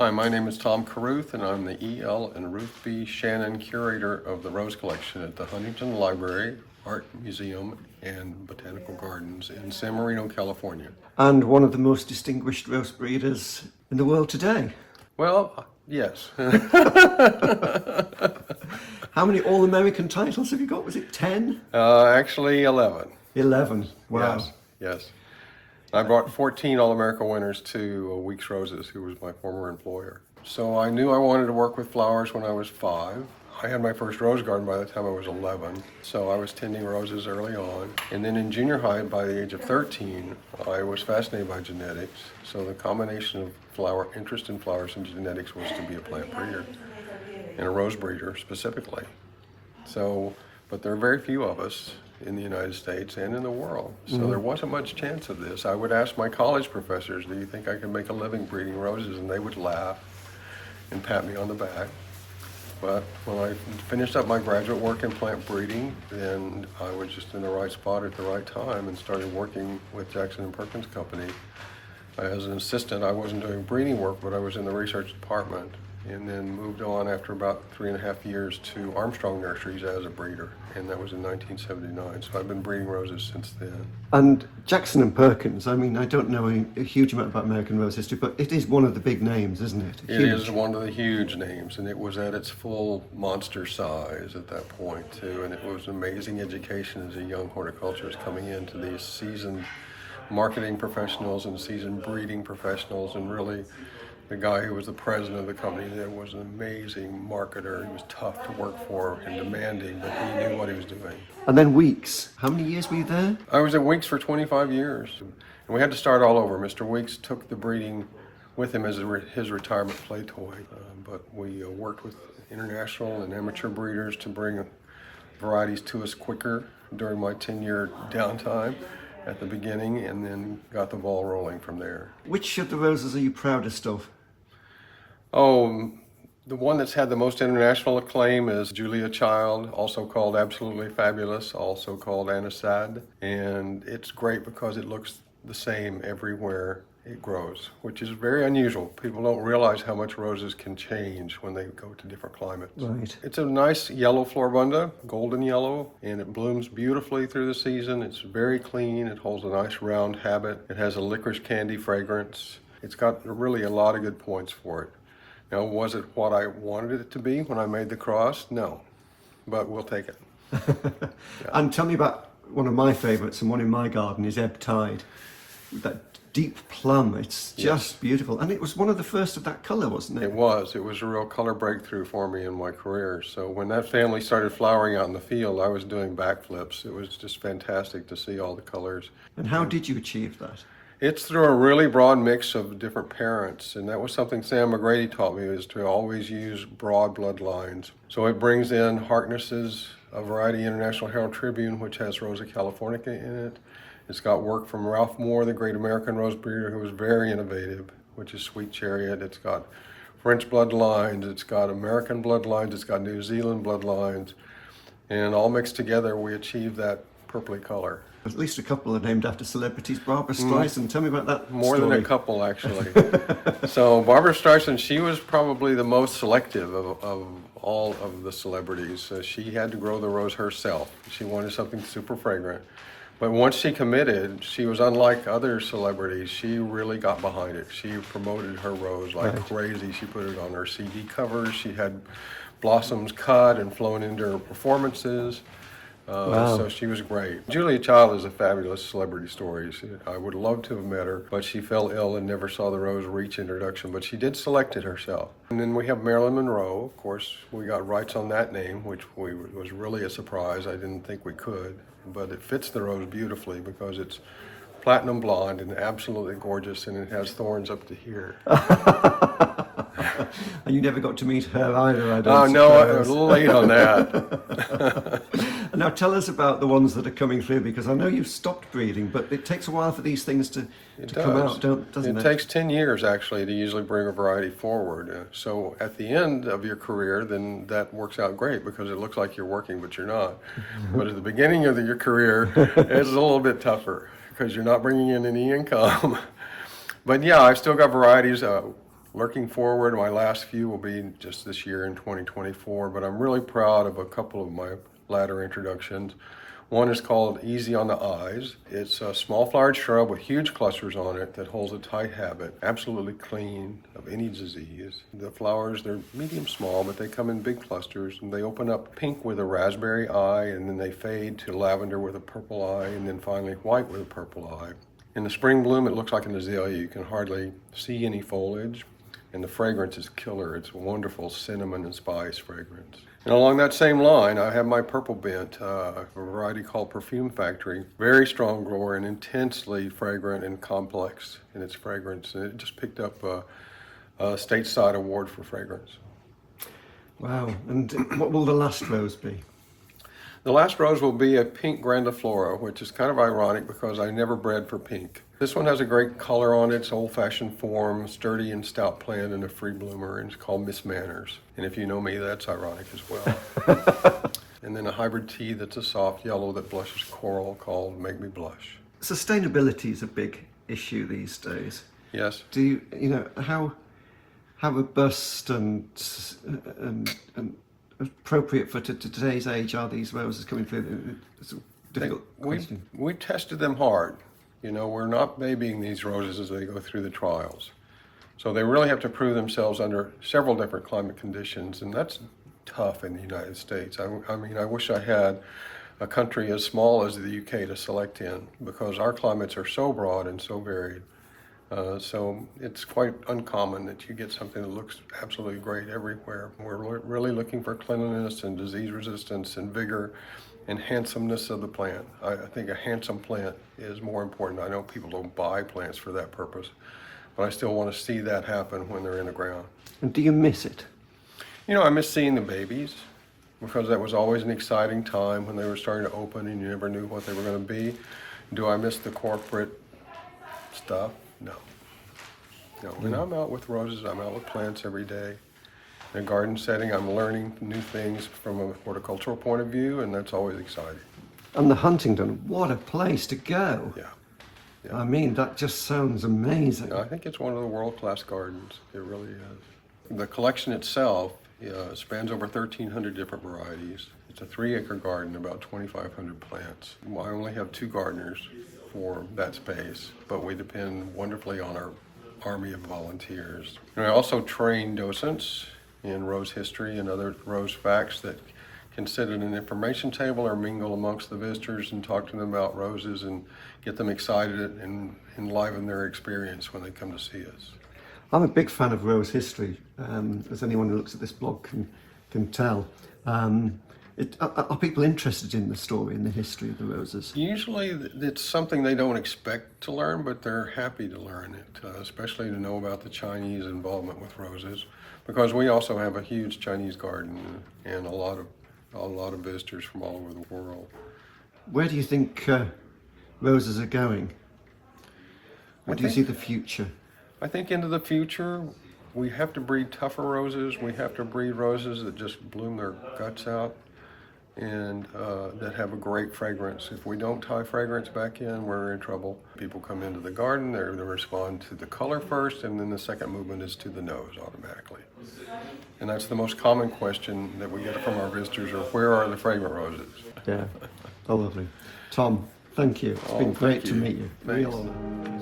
Hi, my name is Tom Carruth, and I'm the E.L. and Ruth B. Shannon Curator of the Rose Collection at the Huntington Library, Art Museum, and Botanical Gardens in San Marino, California. And one of the most distinguished rose breeders in the world today. Well, yes. How many All-American titles have you got? Was it 10? Actually, 11. 11. Wow. Yes. I brought 14 All-America winners to Weeks Roses, who was my former employer. So I knew I wanted to work with flowers when I was 5. I had my first rose garden by the time I was 11, so I was tending roses early on. And then in junior high, by the age of 13, I was fascinated by genetics. So the combination of interest in flowers and genetics was to be a plant breeder, and a rose breeder specifically. But there are very few of us in the United States and in the world, so there wasn't much chance of this. I would ask my college professors, do you think I can make a living breeding roses? And they would laugh and pat me on the back. But when I finished up my graduate work in plant breeding, then I was just in the right spot at the right time and started working with Jackson & Perkins Company. As an assistant, I wasn't doing breeding work, but I was in the research department, and then moved on after about 3.5 years to Armstrong Nurseries as a breeder, and that was in 1979. So I've been breeding roses since then. And Jackson & Perkins, I mean, I don't know a huge amount about American rose history, but it is one of the big names, isn't it? It is one of the huge names, and it was at its full monster size at that point, too, and it was an amazing education as a young horticulturist coming into these seasoned marketing professionals and seasoned breeding professionals, and really the guy who was the president of the company there was an amazing marketer. He was tough to work for and demanding, but he knew what he was doing. And then Weeks. How many years were you there? I was at Weeks for 25 years, and we had to start all over. Mr. Weeks took the breeding with him as his retirement play toy, but we worked with international and amateur breeders to bring varieties to us quicker during my 10-year downtime at the beginning, and then got the ball rolling from there. Which of the roses are you proudest of? Oh, the one that's had the most international acclaim is Julia Child, also called Absolutely Fabulous, also called Anisad. And it's great because it looks the same everywhere it grows, which is very unusual. People don't realize how much roses can change when they go to different climates. Right. It's a nice yellow floribunda, golden yellow, and it blooms beautifully through the season. It's very clean. It holds a nice round habit. It has a licorice candy fragrance. It's got really a lot of good points for it. Now, was it what I wanted it to be when I made the cross? No, but we'll take it. Yeah. And tell me about one of my favorites, and one in my garden is Ebb Tide. That deep plum, it's just beautiful. And it was one of the first of that color, wasn't it? It was a real color breakthrough for me in my career. So when that family started flowering out in the field, I was doing backflips. It was just fantastic to see all the colors. And how did you achieve that? It's through a really broad mix of different parents, and that was something Sam McGrady taught me, is to always use broad bloodlines. So it brings in Harkness's A Variety International Herald Tribune, which has Rosa californica in it. It's got work from Ralph Moore, the great American rose breeder, who was very innovative, which is Sweet Chariot. It's got French bloodlines, it's got American bloodlines, it's got New Zealand bloodlines, and all mixed together we achieve that purpley color. At least a couple are named after celebrities. Barbara Streisand, tell me about that More story. than a couple, actually. So Barbara Streisand, she was probably the most selective of all of the celebrities. She had to grow the rose herself. She wanted something super fragrant. But once she committed, she was unlike other celebrities. She really got behind it. She promoted her rose like crazy. She put it on her CD covers. She had blossoms cut and flown into her performances. Wow. So she was great. Julia Child is a fabulous celebrity story. I would love to have met her, but she fell ill and never saw the rose reach introduction, but she did select it herself. And then we have Marilyn Monroe. Of course, we got rights on that name, which was really a surprise. I didn't think we could, but it fits the rose beautifully because it's platinum blonde and absolutely gorgeous, and it has thorns up to here. And you never got to meet her either, I don't Oh, suppose. no, I was a little late on that. And now tell us about the ones that are coming through, because I know you've stopped breeding, but it takes a while for these things to come out, doesn't it? It takes 10 years, actually, to usually bring a variety forward. So at the end of your career, then that works out great because it looks like you're working, but you're not. But at the beginning of your career, it's a little bit tougher because you're not bringing in any income. But yeah, I've still got varieties. Looking forward, my last few will be just this year in 2024, but I'm really proud of a couple of my latter introductions. One is called Easy on the Eyes. It's a small flowered shrub with huge clusters on it that holds a tight habit, absolutely clean of any disease. The flowers, they're medium small, but they come in big clusters, and they open up pink with a raspberry eye, and then they fade to lavender with a purple eye, and then finally white with a purple eye. In the spring bloom, it looks like an azalea. You can hardly see any foliage, and the fragrance is killer. It's a wonderful cinnamon and spice fragrance. And along that same line, I have my purple bent, a variety called Perfume Factory. Very strong grower and intensely fragrant and complex in its fragrance. And it just picked up a stateside award for fragrance. Wow. And what will the last rose be? The last rose will be a pink grandiflora, which is kind of ironic because I never bred for pink. This one has a great color on it. It's old-fashioned form, sturdy and stout plant, and a free bloomer, and it's called Miss Manners. And if you know me, that's ironic as well. And then a hybrid tea that's a soft yellow that blushes coral called Make Me Blush. Sustainability is a big issue these days. Yes. Do you, how robust and appropriate for today's age are these roses coming through? It's a difficult question. We tested them hard. We're not babying these roses as they go through the trials. So they really have to prove themselves under several different climate conditions, and that's tough in the United States. I mean, I wish I had a country as small as the UK to select in, because our climates are so broad and so varied. So it's quite uncommon that you get something that looks absolutely great everywhere. We're really looking for cleanliness and disease resistance and vigor and handsomeness of the plant. I think a handsome plant is more important. I know people don't buy plants for that purpose, but I still want to see that happen when they're in the ground. And do you miss it? I miss seeing the babies, because that was always an exciting time when they were starting to open and you never knew what they were going to be. Do I miss the corporate stuff? No. When I'm out with roses, I'm out with plants every day. In a garden setting, I'm learning new things from a horticultural point of view, and that's always exciting. And the Huntington, what a place to go. Yeah. I mean, that just sounds amazing. I think it's one of the world-class gardens. It really is. The collection itself spans over 1,300 different varieties. It's a 3-acre garden, about 2,500 plants. I only have 2 gardeners for that space, but we depend wonderfully on our army of volunteers. And I also train docents in rose history and other rose facts that can sit at an information table or mingle amongst the visitors and talk to them about roses and get them excited and enliven their experience when they come to see us. I'm a big fan of rose history, as anyone who looks at this blog can tell. Are people interested in the story and the history of the roses? Usually it's something they don't expect to learn, but they're happy to learn it, especially to know about the Chinese involvement with roses, because we also have a huge Chinese garden and a lot of visitors from all over the world. Where do you think roses are going? Where do you see the future? I think into the future, we have to breed tougher roses. We have to breed roses that just bloom their guts out and that have a great fragrance. If we don't tie fragrance back in, we're in trouble. People come into the garden, they respond to the color first, and then the second movement is to the nose automatically. And that's the most common question that we get from our visitors, are where are the fragrant roses? Yeah, oh lovely. Tom, thank you. It's been great to meet you. Thanks. Real honor.